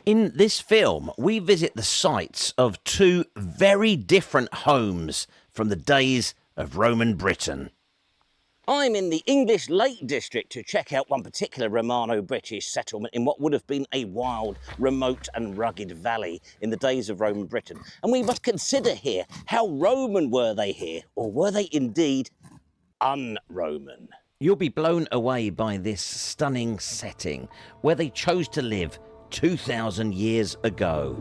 In this film, we visit the sites of two very different homes from the days of Roman Britain. I'm in the English Lake District to check out one particular Romano-British settlement in what would have been a wild, remote and rugged valley in the days of Roman Britain. And we must consider here, how Roman were they here, or were they indeed un-Roman? You'll be blown away by this stunning setting where they chose to live 2,000 years ago.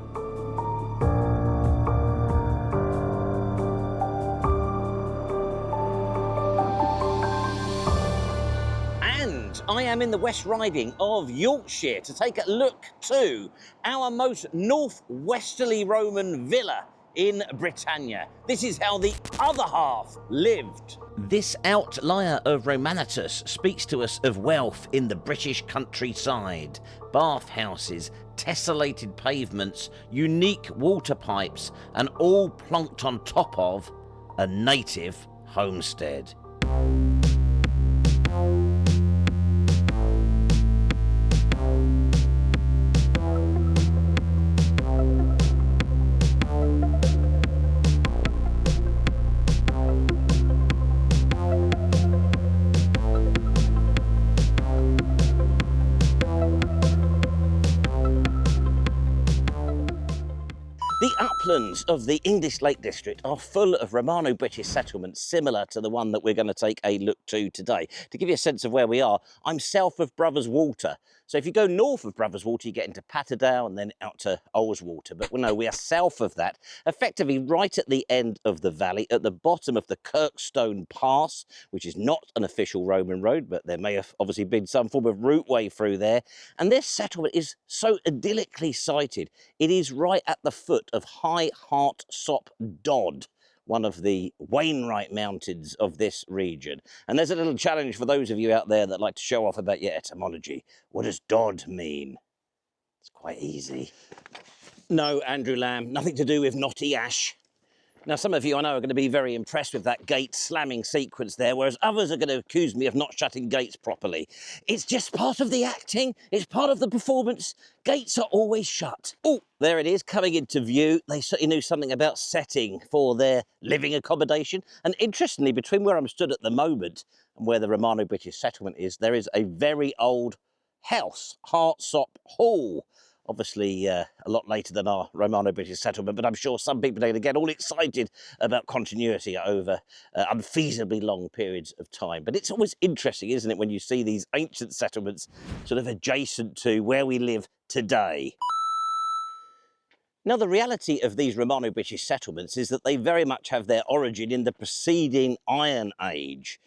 I am in the West Riding of Yorkshire to take a look to our most north-westerly Roman villa in Britannia. This is how the other half lived. This outlier of Romanitas speaks to us of wealth in the British countryside. Bathhouses, tessellated pavements, unique water pipes, and all plonked on top of a native homestead. The uplands of the English Lake District are full of Romano-British settlements similar to the one that we're going to take a look to today. To give you a sense of where we are, I'm south of Brothers Water. So if you go north of Brothers Water, you get into Patterdale and then out to Ullswater. But no, we are south of that, effectively right at the end of the valley, at the bottom of the Kirkstone Pass, which is not an official Roman road, but there may have obviously been some form of routeway through there. And this settlement is so idyllically sited. It is right at the foot of High Hartsop Dodd, one of the Wainwright Mountains of this region. And there's a little challenge for those of you out there that like to show off about your etymology. What does Dodd mean? It's quite easy. No, Andrew Lamb, nothing to do with knotty ash. Now, some of you I know are going to be very impressed with that gate slamming sequence there, whereas others are going to accuse me of not shutting gates properly. It's just part of the acting. It's part of the performance. Gates are always shut. Oh, there it is, coming into view. They certainly knew something about setting for their living accommodation. And interestingly, between where I'm stood at the moment and where the Romano-British settlement is, there is a very old house, Hartsop Hall. Obviously, a lot later than our Romano-British settlement, but I'm sure some people are going to get all excited about continuity over unfeasibly long periods of time. But it's always interesting, isn't it, when you see these ancient settlements sort of adjacent to where we live today. Now, the reality of these Romano-British settlements is that they very much have their origin in the preceding Iron Age.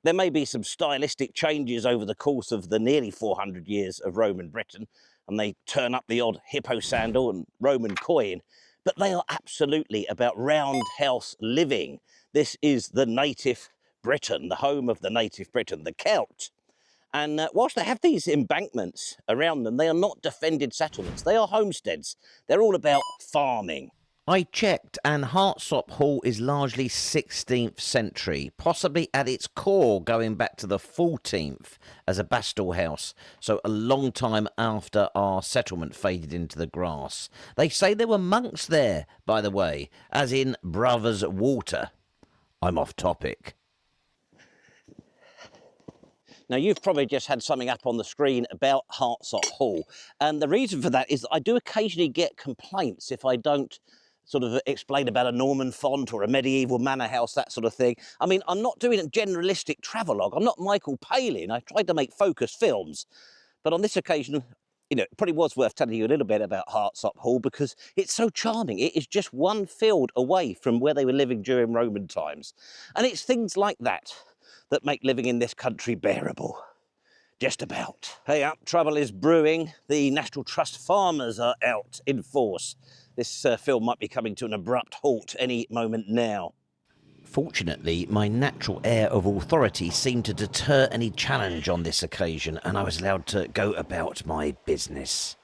There may be some stylistic changes over the course of the nearly 400 years of Roman Britain, and they turn up the odd hippo sandal and Roman coin, but they are absolutely about roundhouse living. This is the native Britain, the home of the native Britain, the Celt. And whilst they have these embankments around them, they are not defended settlements. They are homesteads. They're all about farming. I checked, and Hartsop Hall is largely 16th century, possibly at its core going back to the 14th as a Bastel house, so a long time after our settlement faded into the grass. They say there were monks there, by the way, as in Brothers Water. I'm off topic. Now, you've probably just had something up on the screen about Hartsop Hall, and the reason for that is that I do occasionally get complaints if I don't sort of explain about a Norman font or a medieval manor house, that sort of thing. I mean, I'm not doing a generalistic travelogue. I'm not Michael Palin. I tried to make focused films. But on this occasion, you know, it probably was worth telling you a little bit about Hartsop Hall because it's so charming. It is just one field away from where they were living during Roman times. And it's things like that that make living in this country bearable. Just about. Hey up, trouble is brewing. The National Trust farmers are out in force. This film might be coming to an abrupt halt any moment now. Fortunately, my natural air of authority seemed to deter any challenge on this occasion, and I was allowed to go about my business.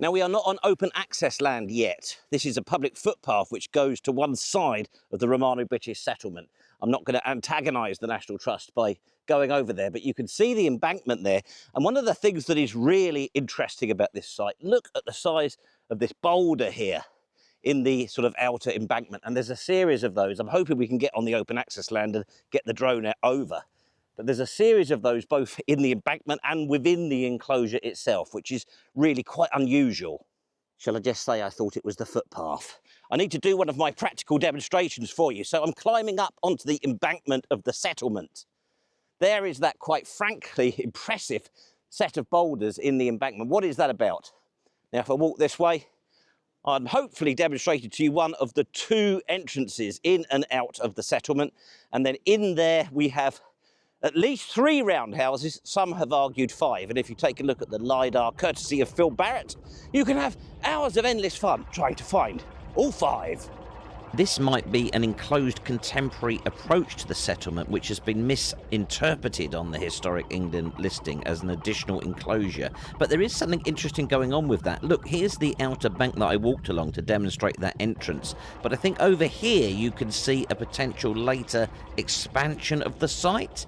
Now, we are not on open access land yet. This is a public footpath which goes to one side of the Romano-British settlement. I'm not going to antagonise the National Trust by going over there, but you can see the embankment there. And one of the things that is really interesting about this site, look at the size of this boulder here in the sort of outer embankment. And there's a series of those. I'm hoping we can get on the open access land and get the drone out over. But there's a series of those both in the embankment and within the enclosure itself, which is really quite unusual. Shall I just say I thought it was the footpath? I need to do one of my practical demonstrations for you. So I'm climbing up onto the embankment of the settlement. There is that quite frankly impressive set of boulders in the embankment. What is that about? Now, if I walk this way, I'm hopefully demonstrated to you one of the two entrances in and out of the settlement. And then in there we have at least 3 roundhouses, some have argued 5. And if you take a look at the LiDAR, courtesy of Phil Barrett, you can have hours of endless fun trying to find all 5. This might be an enclosed contemporary approach to the settlement, which has been misinterpreted on the Historic England listing as an additional enclosure. But there is something interesting going on with that. Look, here's the outer bank that I walked along to demonstrate that entrance. But I think over here you can see a potential later expansion of the site.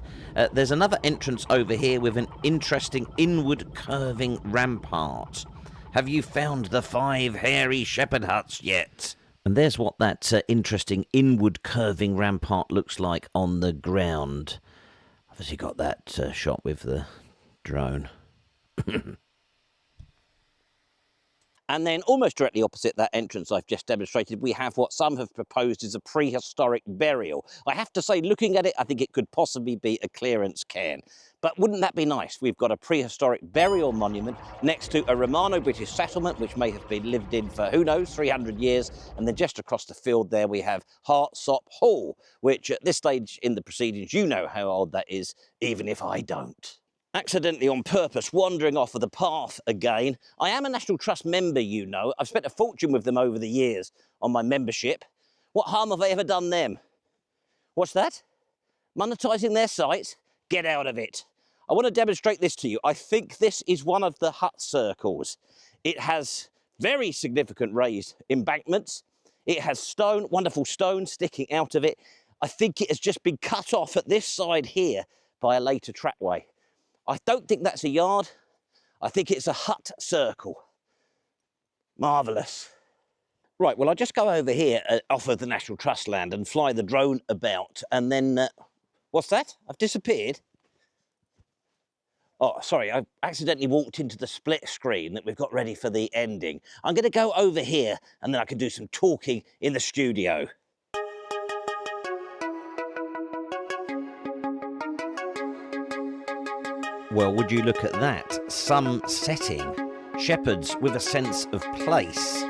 There's another entrance over here with an interesting inward curving rampart. Have you found the 5 hairy shepherd huts yet? And there's what that interesting inward curving rampart looks like on the ground. Obviously got that shot with the drone. And then almost directly opposite that entrance I've just demonstrated, we have what some have proposed is a prehistoric burial. I have to say, looking at it, I think it could possibly be a clearance cairn. But wouldn't that be nice? We've got a prehistoric burial monument next to a Romano-British settlement, which may have been lived in for, who knows, 300 years. And then just across the field there, we have Hartsop Hall, which at this stage in the proceedings, you know how old that is, even if I don't. Accidentally on purpose, wandering off of the path again. I am a National Trust member, you know. I've spent a fortune with them over the years on my membership. What harm have I ever done them? What's that? Monetising their sites? Get out of it. I want to demonstrate this to you. I think this is one of the hut circles. It has very significant raised embankments. It has stone, wonderful stone sticking out of it. I think it has just been cut off at this side here by a later trackway. I don't think that's a yard. I think it's a hut circle. Marvellous. Right, well, I'll just go over here off of the National Trust land and fly the drone about. And then, what's that? I've disappeared. Oh, sorry, I accidentally walked into the split screen that we've got ready for the ending. I'm going to go over here and then I can do some talking in the studio. Well, would you look at that? Some setting. Shepherds with a sense of place.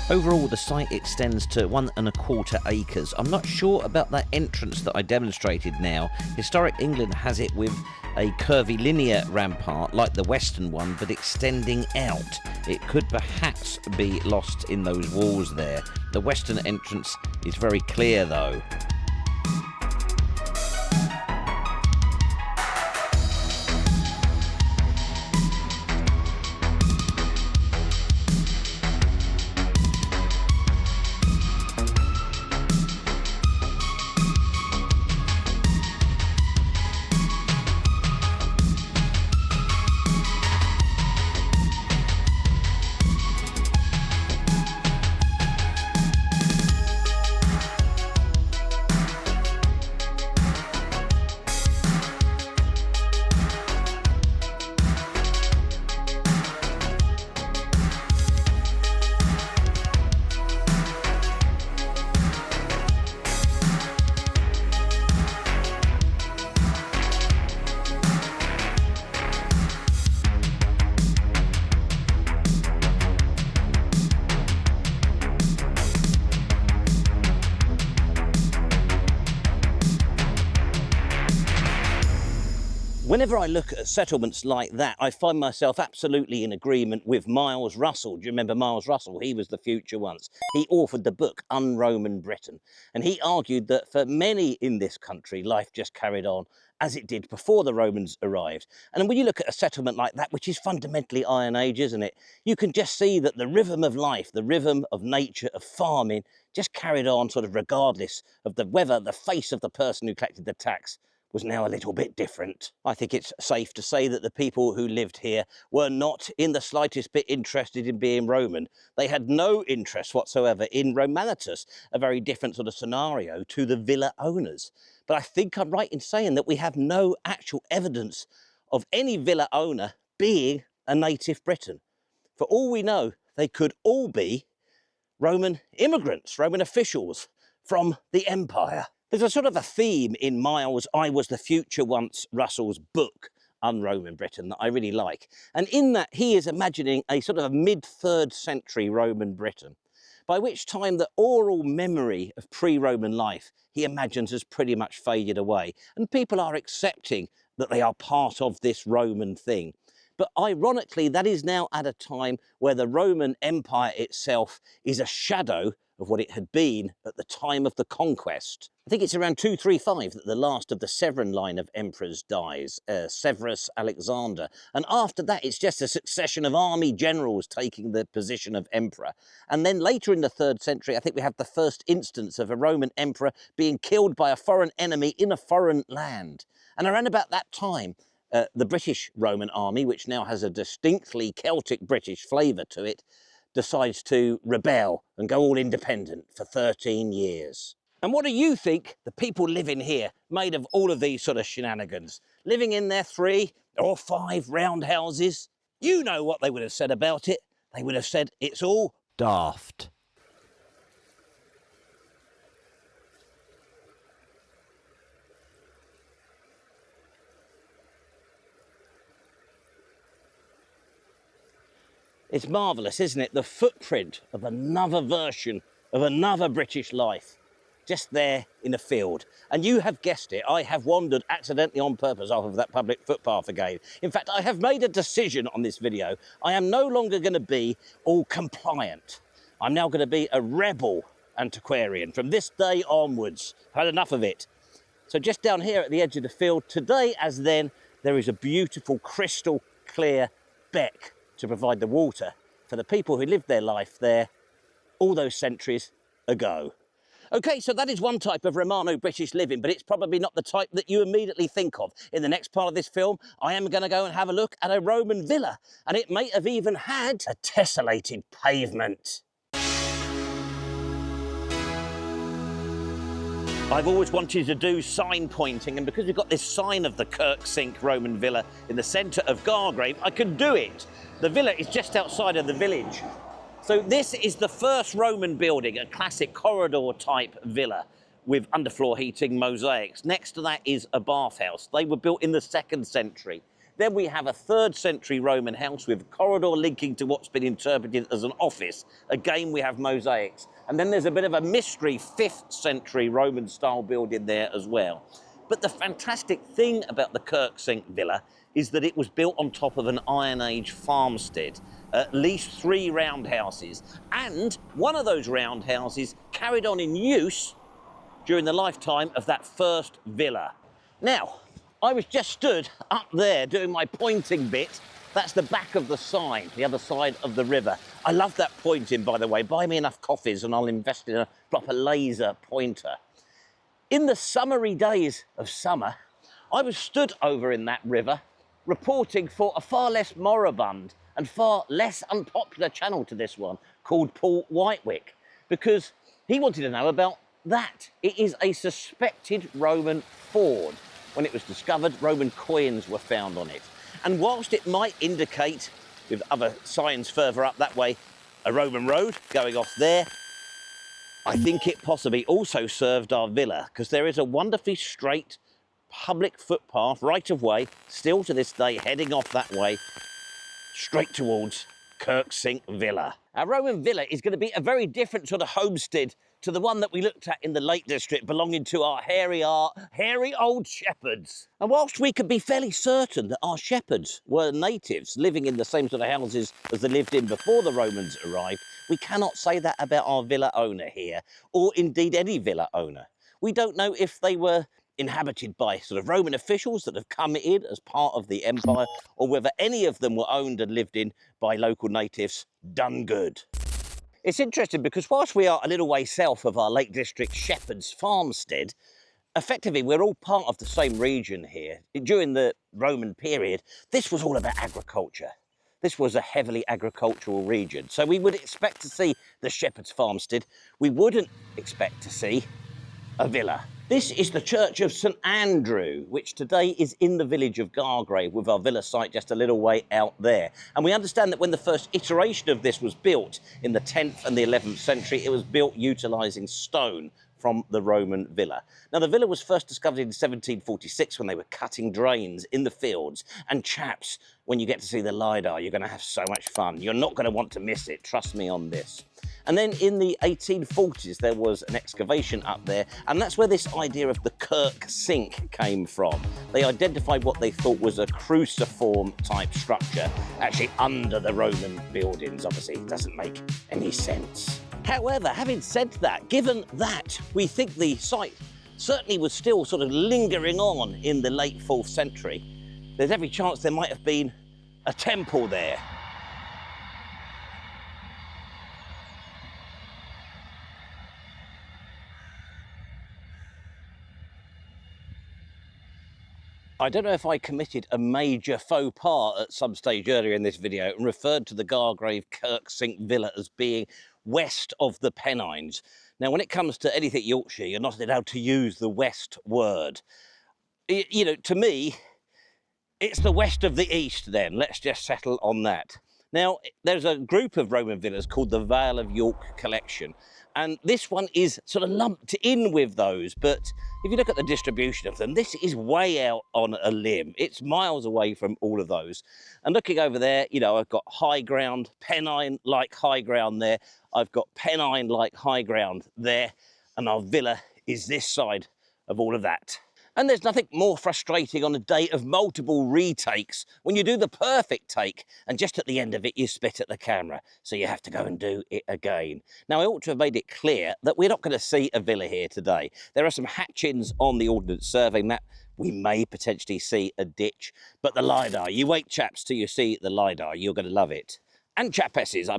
Overall, the site extends to 1¼ acres. I'm not sure about that entrance that I demonstrated now. Historic England has it with a curvy linear rampart like the western one, but extending out. It could perhaps be lost in those walls there. The western entrance is very clear though. Whenever I look at settlements like that, I find myself absolutely in agreement with Miles Russell. Do you remember Miles Russell? He was the future once. He authored the book UnRoman Britain, and he argued that for many in this country, life just carried on as it did before the Romans arrived. And when you look at a settlement like that, which is fundamentally Iron Age, isn't it? You can just see that the rhythm of life, the rhythm of nature, of farming, just carried on sort of regardless of whether the face of the person who collected the tax was now a little bit different. I think it's safe to say that the people who lived here were not in the slightest bit interested in being Roman. They had no interest whatsoever in Romanitas, a very different sort of scenario to the villa owners. But I think I'm right in saying that we have no actual evidence of any villa owner being a native Briton. For all we know, they could all be Roman immigrants, Roman officials from the empire. There's a sort of a theme in Miles' I Was the Future Once Russell's book, UnRoman Britain, that I really like. And in that, he is imagining a sort of a mid-3rd century Roman Britain, by which time the oral memory of pre-Roman life, he imagines, has pretty much faded away. And people are accepting that they are part of this Roman thing. But ironically, that is now at a time where the Roman Empire itself is a shadow of what it had been at the time of the conquest. I think it's around 235 that the last of the Severan line of emperors dies, Severus Alexander. And after that, it's just a succession of army generals taking the position of emperor. And then later in the 3rd century, I think we have the first instance of a Roman emperor being killed by a foreign enemy in a foreign land. And around about that time, the British Roman army, which now has a distinctly Celtic British flavour to it, decides to rebel and go all independent for 13 years. And what do you think the people living here made of all of these sort of shenanigans? Living in their 3 or 5 roundhouses? You know what they would have said about it. They would have said it's all daft. It's marvellous, isn't it? The footprint of another version of another British life, just there in a field. And you have guessed it, I have wandered accidentally on purpose off of that public footpath again. In fact, I have made a decision on this video. I am no longer going to be all compliant. I'm now going to be a rebel antiquarian. From this day onwards, I've had enough of it. So just down here at the edge of the field, today as then, there is a beautiful crystal clear beck to provide the water for the people who lived their life there all those centuries ago. Okay, so that is one type of Romano-British living, but it's probably not the type that you immediately think of. In the next part of this film, I am going to go and have a look at a Roman villa, and it may have even had a tessellated pavement. I've always wanted to do sign pointing, and because we've got this sign of the Kirk Sink Roman villa in the centre of Gargrave, I can do it. The villa is just outside of the village. So this is the first Roman building, a classic corridor-type villa with underfloor heating, mosaics. Next to that is a bathhouse. They were built in the 2nd century. Then we have a 3rd century Roman house with a corridor linking to what's been interpreted as an office. Again, we have mosaics. And then there's a bit of a mystery 5th century Roman style building there as well. But the fantastic thing about the Kirk Sink villa is that it was built on top of an Iron Age farmstead, at least 3 roundhouses, and one of those roundhouses carried on in use during the lifetime of that first villa. Now, I was just stood up there doing my pointing bit. That's the back of the sign, the other side of the river. I love that pointing, by the way. Buy me enough coffees and I'll invest in a proper laser pointer. In the summery days of summer, I was stood over in that river reporting for a far less moribund and far less unpopular channel to this one called Paul Whitewick, because he wanted to know about that. It is a suspected Roman ford. When it was discovered, Roman coins were found on it. And whilst it might indicate, with other signs further up that way, a Roman road going off there, I think it possibly also served our villa, because there is a wonderfully straight public footpath right of way, still to this day, heading off that way, straight towards Kirk Sink Villa. Our Roman villa is going to be a very different sort of homestead to the one that we looked at in the Lake District belonging to our hairy old shepherds. And whilst we could be fairly certain that our shepherds were natives living in the same sort of houses as they lived in before the Romans arrived, we cannot say that about our villa owner here, or indeed any villa owner. We don't know if they were inhabited by sort of Roman officials that have come in as part of the empire, or whether any of them were owned and lived in by local natives done good. It's interesting because whilst we are a little way south of our Lake District Shepherd's farmstead, effectively we're all part of the same region here. During the Roman period, this was all about agriculture. This was a heavily agricultural region. So we would expect to see the Shepherd's farmstead. We wouldn't expect to see a villa. This is the Church of St Andrew, which today is in the village of Gargrave, with our villa site just a little way out there. And we understand that when the first iteration of this was built in the 10th and the 11th century, it was built utilising stone from the Roman villa. Now, the villa was first discovered in 1746 when they were cutting drains in the fields. And chaps, when you get to see the LiDAR, you're going to have so much fun. You're not going to want to miss it, trust me on this. And then in the 1840s, there was an excavation up there, and that's where this idea of the Kirk Sink came from. They identified what they thought was a cruciform type structure, actually under the Roman buildings. Obviously, it doesn't make any sense. However, having said that, given that we think the site certainly was still sort of lingering on in the late 4th century, there's every chance there might have been a temple there. I don't know if I committed a major faux pas at some stage earlier in this video and referred to the Gargrave Kirk Sink Villa as being west of the Pennines. Now, when it comes to anything Yorkshire, you're not allowed to use the west word. You know, to me, it's the west of the east then. Let's just settle on that. Now, there's a group of Roman villas called the Vale of York Collection, and this one is sort of lumped in with those, but if you look at the distribution of them, this is way out on a limb. It's miles away from all of those. And looking over there, you know, I've got high ground, Pennine-like high ground there. I've got Pennine-like high ground there, and our villa is this side of all of that. And there's nothing more frustrating on a day of multiple retakes when you do the perfect take and just at the end of it you spit at the camera, so you have to go and do it again. Now, I ought to have made it clear that we're not going to see a villa here today. There are some hatchings on the Ordnance Survey map. We may potentially see a ditch, but the LiDAR, you wait chaps till you see the LiDAR, you're going to love it. And chapesses,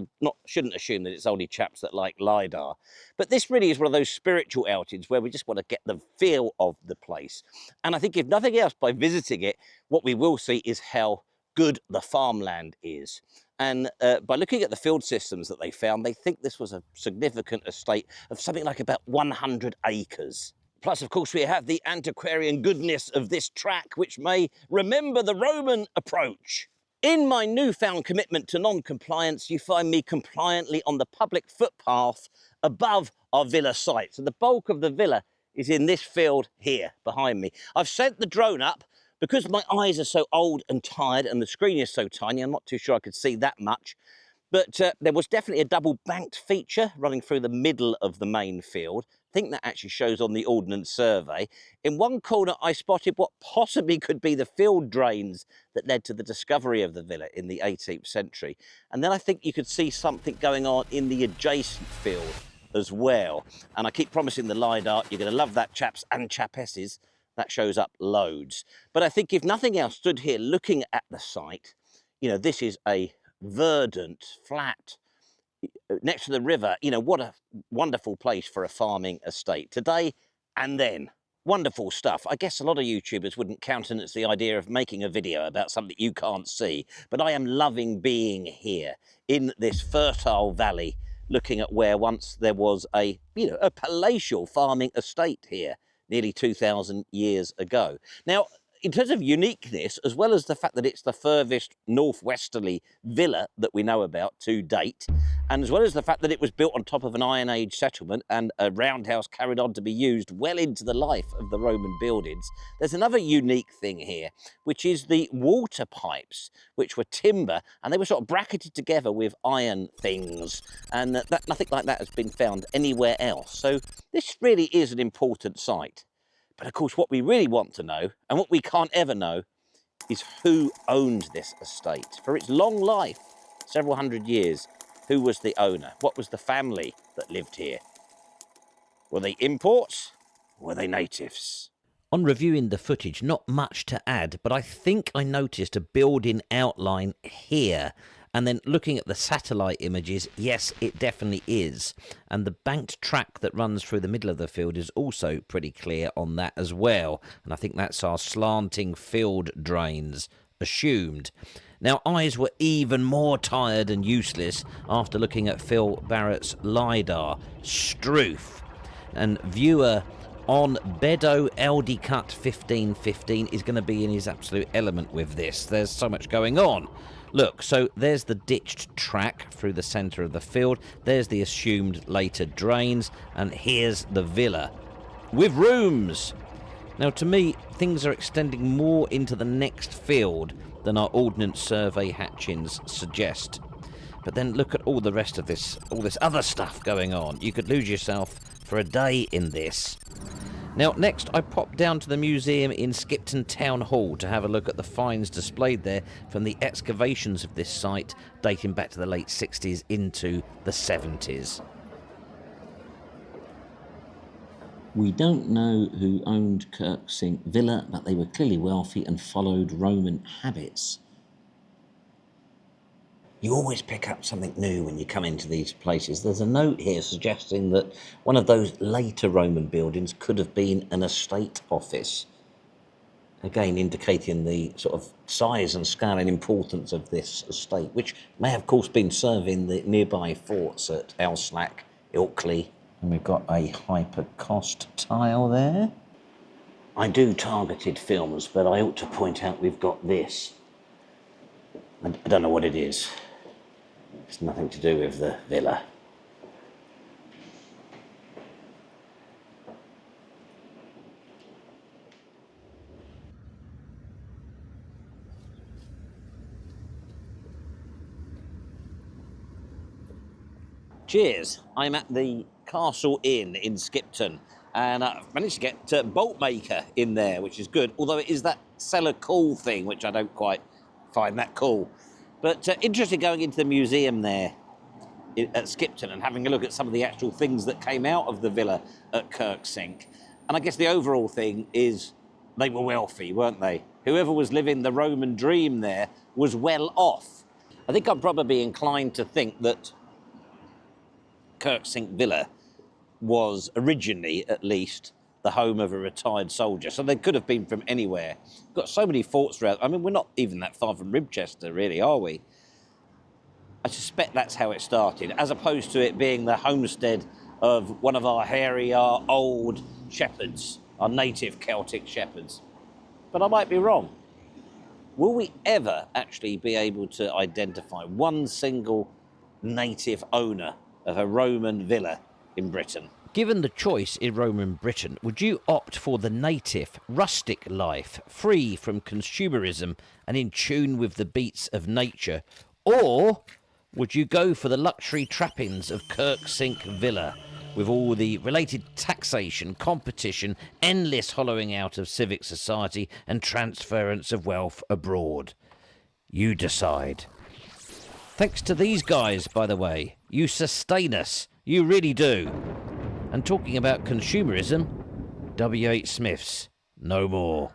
shouldn't assume that it's only chaps that like LiDAR. But this really is one of those spiritual outings where we just want to get the feel of the place. And I think if nothing else, by visiting it, what we will see is how good the farmland is. And by looking at the field systems that they found, they think this was a significant estate of something like about 100 acres. Plus, of course, we have the antiquarian goodness of this track, which may remember the Roman approach. In my newfound commitment to non-compliance, you find me compliantly on the public footpath above our villa site. So the bulk of the villa is in this field here behind me. I've sent the drone up because my eyes are so old and tired and the screen is so tiny. I'm not too sure I could see that much. But there was definitely a double banked feature running through the middle of the main field. I think that actually shows on the Ordnance Survey. In one corner, I spotted what possibly could be the field drains that led to the discovery of the villa in the 18th century. And then I think you could see something going on in the adjacent field as well. And I keep promising the LiDAR, you're going to love that, chaps and chapesses. That shows up loads. But I think if nothing else, stood here looking at the site, you know, this is a verdant, flat, next to the river. You know, what a wonderful place for a farming estate today and then. Wonderful stuff. I guess a lot of YouTubers wouldn't countenance the idea of making a video about something you can't see, but I am loving being here in this fertile valley, looking at where once there was a palatial farming estate here nearly 2,000 years ago. Now, in terms of uniqueness, as well as the fact that it's the furthest north-westerly villa that we know about to date, and as well as the fact that it was built on top of an Iron Age settlement and a roundhouse carried on to be used well into the life of the Roman buildings, there's another unique thing here, which is the water pipes, which were timber, and they were sort of bracketed together with iron things, and nothing like that has been found anywhere else. So this really is an important site. But of course, what we really want to know, and what we can't ever know, is who owned this estate. For its long life, several hundred years, who was the owner? What was the family that lived here? Were they imports? Were they natives? On reviewing the footage, not much to add, but I think I noticed a building outline here. And then looking at the satellite images, yes, it definitely is. And the banked track that runs through the middle of the field is also pretty clear on that as well. And I think that's our slanting field drains, assumed. Now, eyes were even more tired and useless after looking at Phil Barrett's LiDAR, Stroof. And viewer on Bedo LD Cut 1515 is going to be in his absolute element with this. There's so much going on. Look, so there's the ditched track through the centre of the field. There's the assumed later drains. And here's the villa with rooms. Now, to me, things are extending more into the next field than our Ordnance Survey hatchings suggest. But then look at all the rest of this, all this other stuff going on. You could lose yourself for a day in this. Now, next I popped down to the museum in Skipton Town Hall to have a look at the finds displayed there from the excavations of this site dating back to the late 60s into the 70s. We don't know who owned Kirk Sink Villa, but they were clearly wealthy and followed Roman habits. You always pick up something new when you come into these places. There's a note here suggesting that one of those later Roman buildings could have been an estate office. Again, indicating the sort of size and scale and importance of this estate, which may have, of course, been serving the nearby forts at Elslack, Ilkley. And we've got a hypercost tile there. I do targeted films, but I ought to point out we've got this. I don't know what it is. It's nothing to do with the villa. Cheers. I'm at the Castle Inn in Skipton, and I've managed to get Boltmaker in there, which is good, although it is that cellar cool thing, which I don't quite find that cool. But interested going into the museum there at Skipton and having a look at some of the actual things that came out of the villa at Kirk Sink. And I guess the overall thing is they were wealthy, weren't they? Whoever was living the Roman dream there was well off. I think I'm probably inclined to think that Kirk Sink Villa was originally, at least, the home of a retired soldier. So they could have been from anywhere. We've got so many forts around. I mean, we're not even that far from Ribchester, really, are we? I suspect that's how it started, as opposed to it being the homestead of one of our hairy, our old shepherds, our native Celtic shepherds. But I might be wrong. Will we ever actually be able to identify one single native owner of a Roman villa in Britain? Given the choice in Roman Britain, would you opt for the native, rustic life, free from consumerism and in tune with the beats of nature? Or would you go for the luxury trappings of Kirk Sink Villa, with all the related taxation, competition, endless hollowing out of civic society and transference of wealth abroad? You decide. Thanks to these guys, by the way. You sustain us. You really do. And talking about consumerism, W.H. Smith's no more.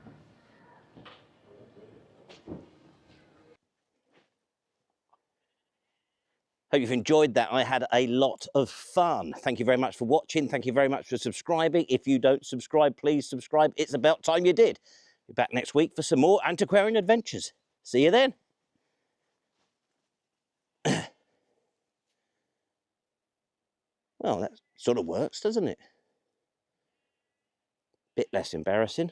Hope you've enjoyed that. I had a lot of fun. Thank you very much for watching. Thank you very much for subscribing. If you don't subscribe, please subscribe. It's about time you did. Be back next week for some more antiquarian adventures. See you then. Well, that sort of works, doesn't it? Bit less embarrassing.